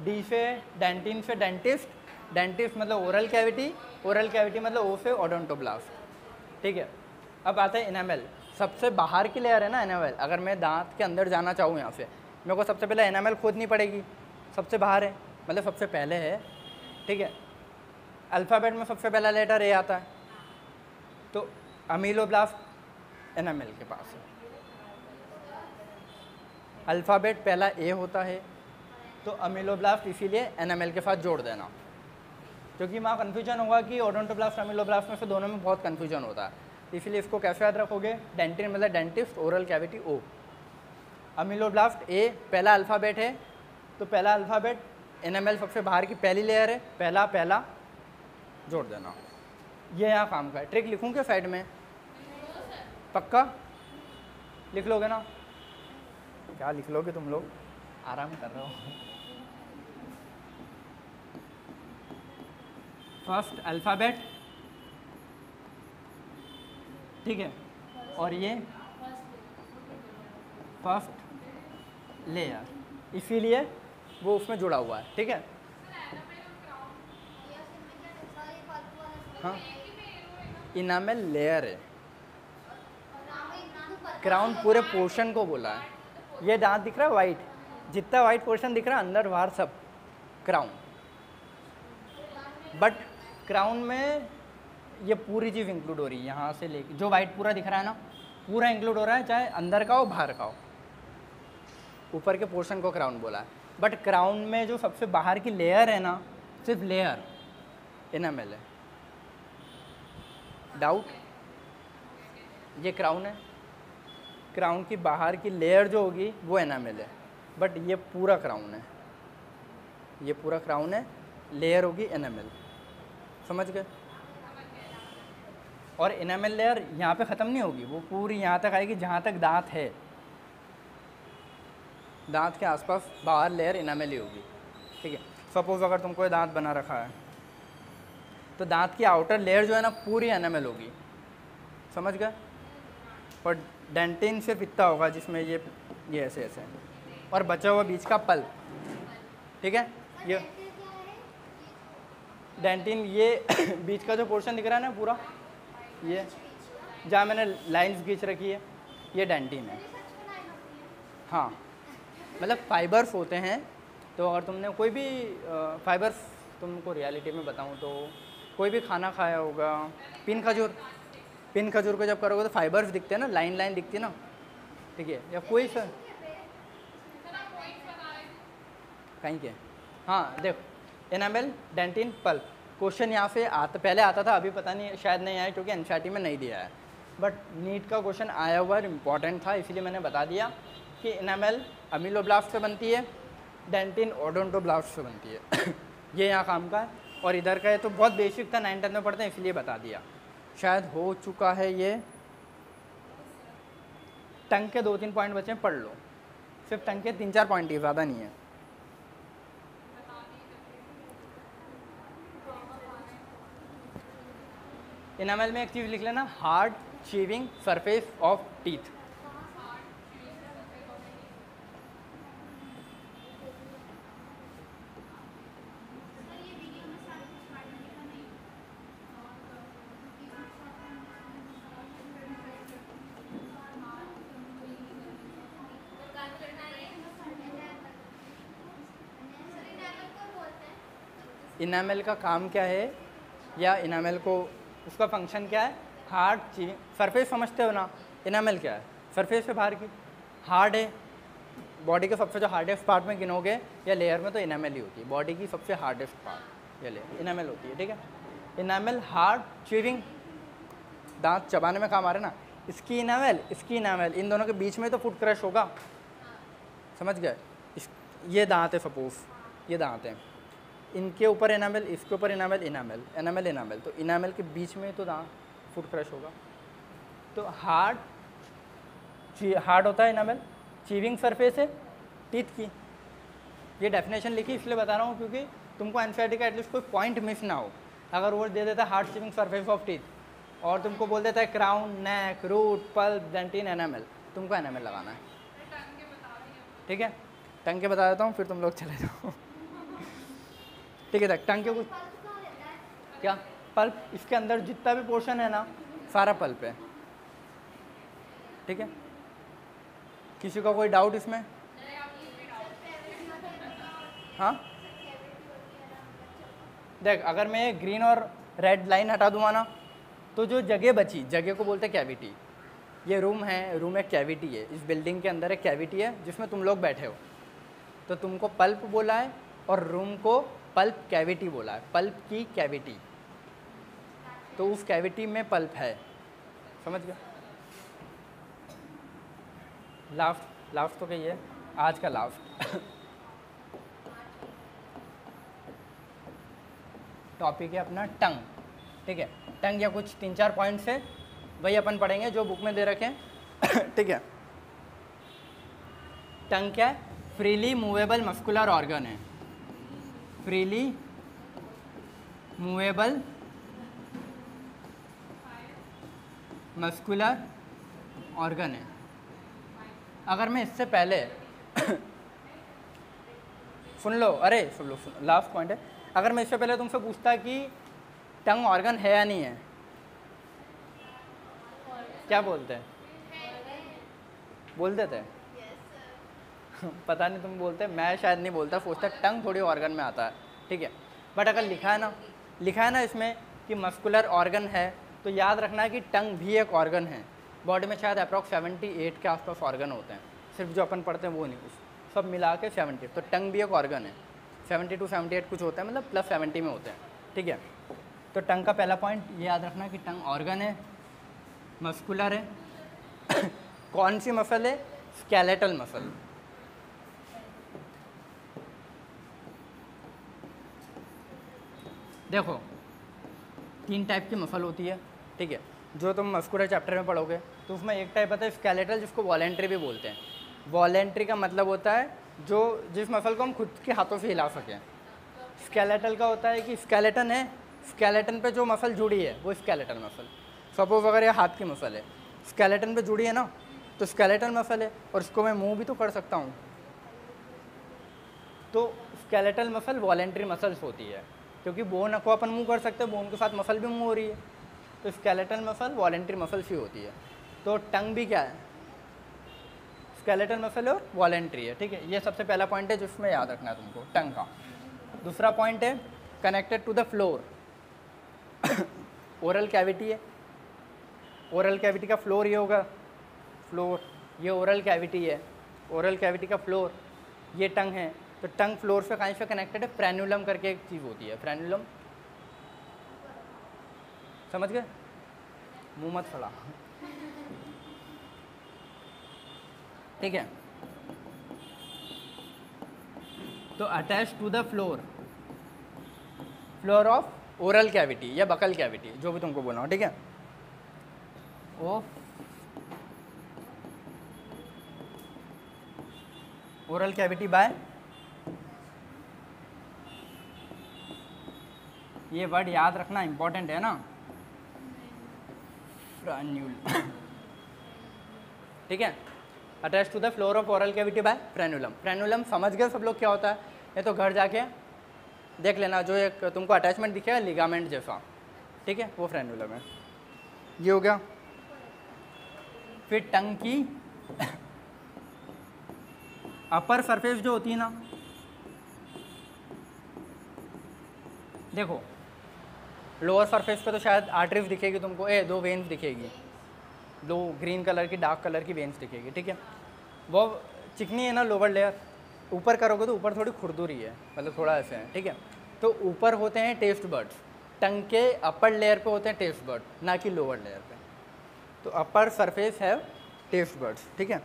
डी से डेंटिन से डेंटिस्ट, डेंटिस्ट मतलब ओरल कैविटी, ओरल कैविटी मतलब ओ से ओडोंटोब्लास्ट, ठीक है। अब आता है इनामेल, सबसे बाहर की लेयर है ना एनामेल। अगर मैं दांत के अंदर जाना चाहूँ यहाँ से, मेरे को सबसे पहले एनामेल खोदनी पड़ेगी, सबसे बाहर है, मतलब सबसे पहले है, ठीक है। अल्फ़ाबेट में सबसे पहला लेटर ए आता है, तो अमीलोब्लास्ट एनामेल के पास है। अल्फ़ाबेट पहला ए होता है, तो अमीलोब्लास्ट इसीलिए एनामेल के साथ जोड़ देना, क्योंकि वहाँ कन्फ्यूजन होगा कि ओडोंटोब्लास्ट अमीलोब्लास्ट में से दोनों में बहुत कन्फ्यूजन होता है, तो इसीलिए इसको कैसे याद रखोगे? डेंटिन मतलब डेंटिस्ट, ओरल कैविटी ओ, अमीलोब्लास्ट ए, पहला अल्फ़ाबेट है, तो पहला अल्फ़ाबेट एनामेल सबसे बाहर की पहली लेयर है, पहला पहला जोड़ देना। ये यहाँ काम का है। ट्रिक लिखूँ क्या साइड में? पक्का लिख लोगे ना? क्या लिख लोगे तुम लोग? आराम कर रहे हो। फर्स्ट अल्फ़ाबेट, ठीक है, और ये फर्स्ट लेयर, इसीलिए वो उसमें जुड़ा हुआ है, ठीक है। हाँ, इनामेल लेयर है, क्राउन पूरे पोर्शन को बोला है। ये दांत दिख रहा है वाइट, जितना वाइट पोर्शन दिख रहा है अंदर बाहर सब क्राउन, बट क्राउन में ये पूरी चीज़ इंक्लूड हो रही है, यहाँ से लेके जो वाइट पूरा दिख रहा है ना, पूरा इंक्लूड हो रहा है, चाहे अंदर का हो बाहर का हो। ऊपर के पोर्शन को क्राउन बोला है, बट क्राउन में जो सबसे बाहर की लेयर है ना, सिर्फ लेयर इनामेल है। डाउट? ये क्राउन है, क्राउन की बाहर की लेयर जो होगी वो एनामेल है, बट ये पूरा क्राउन है, ये पूरा क्राउन है, लेयर होगी एनामेल। समझ गए? और एनामेल लेयर यहाँ पे ख़त्म नहीं होगी, वो पूरी यहाँ तक आएगी जहाँ तक दांत है, दांत के आसपास बाहर लेयर एनामेल ही होगी, ठीक है। सपोज अगर तुमको दांत बना रखा है, तो दांत की आउटर लेयर जो है ना पूरी एनामेल होगी, समझ गए? और डेंटिन सिर्फ इतना होगा जिसमें ये ऐसे ऐसे, और बचा हुआ बीच का पल्प, ठीक है। ये डेंटिन ये बीच का जो पोर्शन दिख रहा है ना पूरा, ये जहाँ मैंने लाइंस खींच रखी है, ये डेंटिन है। हाँ, मतलब फाइबर्स होते हैं। तो अगर तुमने कोई भी फाइबर्स, तुमको रियलिटी में बताऊँ तो कोई भी खाना खाया होगा, पिन खजूर को जब करोगे तो फाइबर्स दिखते हैं ना, लाइन लाइन दिखती है ना, ठीक है, या कोई सा कहीं के। हाँ देखो, एनामेल, डेंटिन, पल्प, क्वेश्चन यहाँ से पहले आता था, अभी पता नहीं शायद नहीं आया क्योंकि एनसीईआरटी में नहीं दिया है, बट नीट का क्वेश्चन आया हुआ इम्पॉर्टेंट था, इसलिए मैंने बता दिया कि एनामेल अमीलोब्लास्ट से बनती है, डेंटिन ओडोंटोब्लास्ट से बनती है। ये यहाँ काम का है, और इधर का है तो बहुत बेसिक था, 9th 10th में पढ़ते हैं इसलिए बता दिया। शायद हो चुका है ये। टंग के 2-3 पॉइंट बचे हैं, पढ़ लो, सिर्फ टंग के 3-4 पॉइंट ही, ज़्यादा नहीं है। एनामेल में एक चीज़ लिख लेना, hard chewing surface of teeth. Enamel का काम क्या है, या इनामेल को उसका फंक्शन क्या है? हार्ड चीविंग सरफेस, समझते हो ना? इनामेल क्या है? सरफेस से बाहर की, हार्ड है, बॉडी के सबसे जो हार्डेस्ट पार्ट में गिनोगे या लेयर में तो इनामेल ही होती है, बॉडी की सबसे हार्डेस्ट पार्ट या लेयर इनामेल होती है, ठीक है। इनामेल हार्ड चीविंग, दांत चबाने में काम आ रहा है ना, इसकी इनामेल, इन दोनों के बीच में तो फूड क्रश होगा, समझ गए? ये दांत है, सपोज ये दांत है, इनके ऊपर एनामेल, इसके ऊपर एनामेल, तो इनामेल के बीच में तो दांत फूड क्रश होगा। तो हार्ड होता है एनामेल, चीविंग सरफेस है टीथ की। ये डेफिनेशन लिखी इसलिए बता रहा हूँ क्योंकि तुमको एनसीईआरटी का एटलीस्ट कोई पॉइंट मिस ना हो। अगर वो दे देता है hard chewing surface of teeth और तुमको बोल देता है क्राउन, नेक, रूट, पल्प, डेंटिन, एनामेल, तुमको एनामेल लगाना है, ठीक है। टंग के बता देता हूँ, फिर तुम लोग चले जाओ। ठीक है, टंग के कुछ क्या पल्प, इसके अंदर जितना भी पोर्शन है ना सारा पल्प है, ठीक है। किसी का कोई डाउट इसमें? हाँ देख, अगर मैं ग्रीन और रेड लाइन हटा दूँगा ना तो जो जगह बची, जगह को बोलते हैं कैविटी। ये रूम है, रूम एक कैविटी है, इस बिल्डिंग के अंदर एक कैविटी है जिसमें तुम लोग बैठे हो, तो तुमको पल्प बोला है और रूम को पल्प कैविटी बोला है, पल्प की कैविटी, तो उस कैविटी में पल्प है, समझ गया? लास्ट तो कहिए आज का लास्ट टॉपिक है अपना टंग, ठीक है। टंग या कुछ 3-4 पॉइंट्स है, वही अपन पढ़ेंगे जो बुक में दे रखे हैं। ठीक है। टंग क्या है? फ्रीली मूवेबल मस्कुलर ऑर्गन है, फ्रीली मूवेबल मस्कुलर ऑर्गन है। अगर मैं इससे पहले सुन लो, लास्ट पॉइंट है। अगर मैं इससे पहले तुमसे पूछता कि टंग ऑर्गन है या नहीं है, क्या बोलते हैं? बोल देते हैं? पता नहीं, तुम बोलते, मैं शायद नहीं बोलता, सोचता टंग थोड़ी ऑर्गन में आता है, ठीक है। बट अगर लिखा है ना इसमें कि मस्कुलर ऑर्गन है, तो याद रखना है कि टंग भी एक ऑर्गन है। बॉडी में शायद अप्रॉक्स 78 के आसपास ऑर्गन होते हैं, सिर्फ जो अपन पढ़ते हैं वो नहीं, कुछ सब मिला के 70, तो टंग भी एक ऑर्गन है। 72 78 कुछ होता है, मतलब प्लस 70 में होते हैं, ठीक है। तो टंग का पहला पॉइंट ये याद रखना कि टंग ऑर्गन है, मस्कुलर है। कौन सी मसल है? Skeletal muscle. देखो 3 टाइप की मसल होती है, ठीक है, जो तुम मस्कुलर चैप्टर में पढ़ोगे। तो उसमें एक टाइप आता है स्केलेटल, जिसको वॉलेंट्री भी बोलते हैं। वॉलेंट्री का मतलब होता है जिस मसल को हम खुद के हाथों से हिला सकें। स्केलेटल का होता है कि स्केलेटन है, स्केलेटन पे जो मसल जुड़ी है वो स्केलेटल मसल। सपोज अगर ये हाथ की मसल है, स्केलेटन पे जुड़ी है ना, तो स्केलेटल मसल है, और इसको मैं मूव भी तो कर सकता हूँ। तो स्केलेटल मसल वॉलेंट्री मसल्स होती है, क्योंकि बोन को अपन मूव कर सकते हैं, बोन के साथ मसल भी मूव हो रही है, तो स्केलेटल मसल वॉलेंट्री मसल सी होती है। तो टंग भी क्या है, स्केलेटल मसल और वॉलेंट्री है, ठीक है। ये सबसे पहला पॉइंट है जिसमें याद रखना है तुमको टंग का। दूसरा पॉइंट है connected to the floor. Oral cavity है, ओरल कैविटी का फ्लोर ये होगा, फ्लोर ये ओरल कैविटी है, ओरल कैविटी का फ्लोर ये टंग है। तो टंग फ्लोर से कहीं से कनेक्टेड है, फ्रेन्युलम करके एक चीज़ होती है, फ्रेन्युलम, समझ गए, मुंह मत फड़ा, ठीक है। तो attach to the floor, floor of oral cavity या बकल कैविटी, जो भी तुमको बोलना हो, ठीक है। ओरल कैविटी बाय, ये वर्ड याद रखना इंपॉर्टेंट है ना, फ्रेन्यूल, ठीक है। Attach to the floor of oral cavity by frenulum. Frenulum समझ गए सब लोग क्या होता है, ये तो घर जाके देख लेना, जो एक तुमको अटैचमेंट दिखेगा लिगामेंट जैसा, ठीक है, वो फ्रेन्युलम है। ये हो गया। फिर टंग की अपर सरफेस जो होती है ना, देखो लोअर सरफेस पे तो शायद आर्टरीज दिखेगी तुमको, दो वेन्स दिखेगी, दो ग्रीन कलर की डार्क कलर की वेन्स दिखेगी, ठीक है। वो चिकनी है ना लोअर लेयर, ऊपर करोगे तो ऊपर थोड़ी खुरदुरी है, मतलब थोड़ा ऐसे है, ठीक है। तो ऊपर होते हैं टेस्ट बर्ड्स, टंग के अपर लेयर पे होते हैं टेस्ट बर्ड, ना कि लोअर लेयर पे। तो अपर सरफेस है टेस्ट बर्ड्स, ठीक है।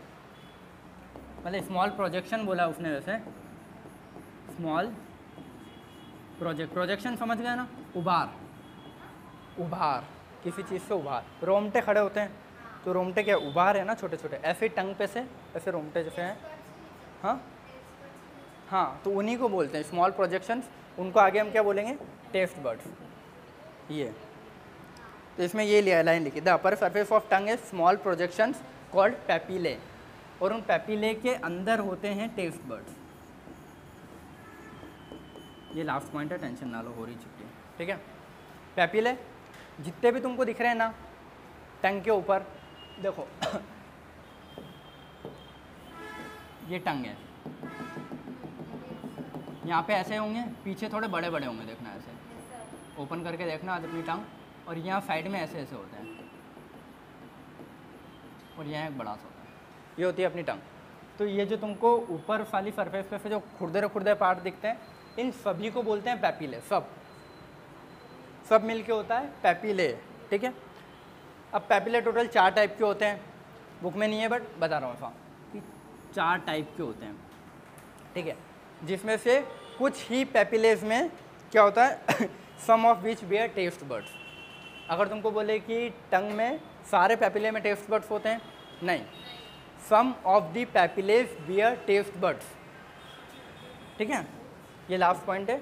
मतलब स्मॉल प्रोजेक्शन बोला उसने, वैसे स्मॉल प्रोजेक्शन समझ गए ना, उभार, उभार किसी चीज़ से उभार, रोमटे खड़े होते हैं तो रोमटे क्या उभार है ना, छोटे छोटे, ऐसे टंग पे से ऐसे रोमटे जैसे हैं, हाँ हाँ, तो उन्हीं को बोलते हैं स्मॉल प्रोजेक्शंस। उनको आगे हम क्या बोलेंगे, टेस्ट बर्ड्स। ये तो इसमें ये लिया लाइन लिखी, the upper surface of tongue is small projections called papillae, और उन पैपिले के अंदर होते हैं टेस्ट बर्ड्स। ये लास्ट पॉइंट है, टेंशन ना लो, हो रही चुकी है, ठीक है। पैपिले जितने भी तुमको दिख रहे हैं ना टंग के ऊपर, देखो ये टंग है, यहाँ पे ऐसे होंगे, पीछे थोड़े बड़े बड़े होंगे, देखना ऐसे ओपन करके देखना आज अपनी टंग, और यहाँ साइड में ऐसे ऐसे होते हैं, और यहाँ एक बड़ा सा होता है, ये होती है अपनी टंग। तो ये जो तुमको ऊपर वाली सरफेस पे से जो खुरदे पार्ट दिखते हैं, इन सभी को बोलते हैं पैपिले, सब मिलके होता है पैपिले, ठीक है। अब पैपिले टोटल 4 टाइप के होते हैं, बुक में नहीं है बट बता रहा हूँ ऐसा कि 4 टाइप के होते हैं, ठीक है। जिसमें से कुछ ही पैपिलेज में क्या होता है, some of which bear taste buds. अगर तुमको बोले कि टंग में सारे पैपिले में टेस्ट बर्ड्स होते हैं, नहीं, some of the papillae bear taste buds, ठीक है। ये लास्ट पॉइंट है।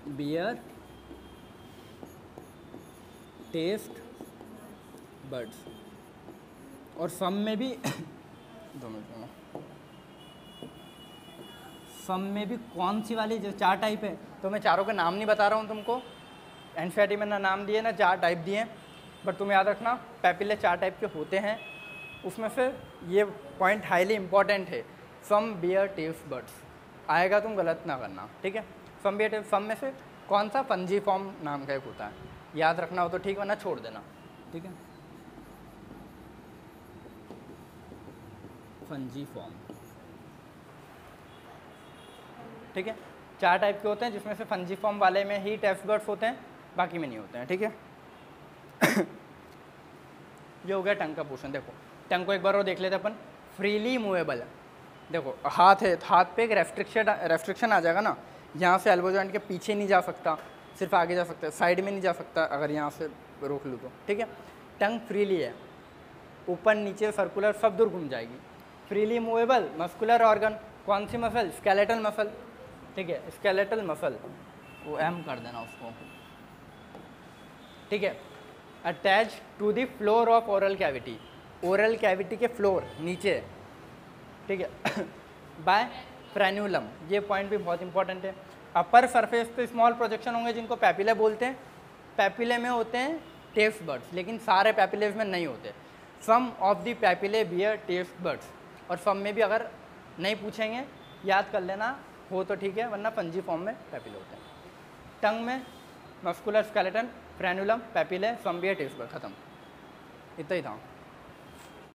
बियर टेस्ट बर्ड्स, और सम में भी 2 मिनट में, सम में भी कौन सी वाली, जो 4 टाइप है, तो मैं चारों के नाम नहीं बता रहा हूँ तुमको, एनसीईआरटी में ना नाम दिए ना 4 टाइप दिए, बट तुम याद रखना पैपिले 4 टाइप के होते हैं। उसमें से ये पॉइंट हाईली इंपॉर्टेंट है, सम बियर टेस्ट बर्ड्स आएगा, तुम गलत ना करना, ठीक है। सम बियर टेस्ट, सम में से कौन सा, फंजीफॉर्म नाम का एक होता है, याद रखना हो तो ठीक, वरना छोड़ देना, ठीक है। फंजीफॉर्म, ठीक है। 4 टाइप के होते हैं, जिसमें से फंजीफॉर्म वाले में ही टेस्ट बर्ड्स होते हैं, बाकी में नहीं होते हैं, ठीक है। ये हो गया टंग का पोर्शन। देखो टंग को एक बार और देख लेते अपन, फ्रीली मूवेबल है, देखो हाथ है, हाथ पे एक रेस्ट्रिक्शन आ जाएगा ना, यहाँ से एल्बो जॉइंट के पीछे नहीं जा सकता, सिर्फ आगे जा सकता है, साइड में नहीं जा सकता अगर यहाँ से रोक लूँ तो, ठीक है। टंग फ्रीली है, ऊपर नीचे सर्कुलर सब दूर घूम जाएगी। फ्रीली मूवेबल मस्कुलर ऑर्गन, कौन सी मसल, स्केलेटल मसल, ठीक है, स्केलेटल मसल, वो एम कर देना उसको, ठीक है। Attach to the floor of oral cavity, oral cavity के फ्लोर नीचे, ठीक है। बाय फ्रेन्यूलम, ये पॉइंट भी बहुत इंपॉर्टेंट है। अपर सरफेस पे स्मॉल प्रोजेक्शन होंगे जिनको पैपिले बोलते हैं। पैपिले में होते हैं टेस्ट बर्ड्स, लेकिन सारे पैपिलेज में नहीं होते। Some of the papillae bear taste buds, और सम में भी अगर नहीं पूछेंगे याद कर लेना, हो तो ठीक है, वरना पंजी फॉर्म में पैपिले होते हैं। टंग में मस्कुलर स्केलेटन, फ्रेन्यूलम, पैपिले, सम बियर टेस्ट बर्ड, खत्म, इतना ही था।